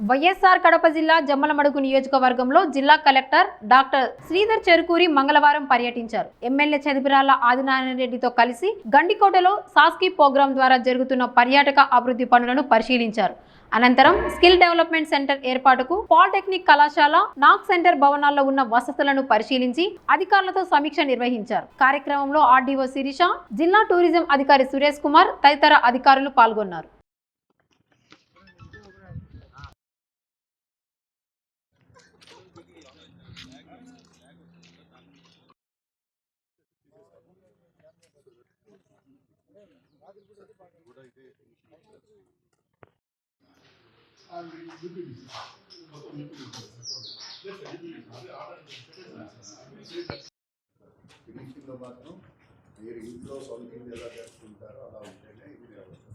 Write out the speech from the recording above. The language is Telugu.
వైఎస్ఆర్ కడప జిల్లా జమ్మలమడుగు నియోజకవర్గంలో జిల్లా కలెక్టర్ డాక్టర్ శ్రీధర్ చెరుకూరి మంగళవారం పర్యటించారు. ఎమ్మెల్యే చదిపిరాల ఆదినారాయణరెడ్డితో కలిసి గండికోటలో సాస్కీ ప్రోగ్రాం ద్వారా జరుగుతున్న పర్యాటక అభివృద్ధి పనులను పరిశీలించారు. అనంతరం స్కిల్ డెవలప్మెంట్ సెంటర్ ఏర్పాటుకు పాలిటెక్నిక్ కళాశాల నాక్ సెంటర్ భవనాల్లో ఉన్న వసతులను పరిశీలించి అధికారులతో సమీక్ష నిర్వహించారు. కార్యక్రమంలో ఆర్డీఓ శిరీష, జిల్లా టూరిజం అధికారి సురేష్ కుమార్ తదితర అధికారులు పాల్గొన్నారు. ఫినిషింగ్లో మాత్రం మీరు ఇంట్లో సొంతంగా ఎలా చేసుకుంటారో అలా ఉంటేనే ఇది అనుకున్న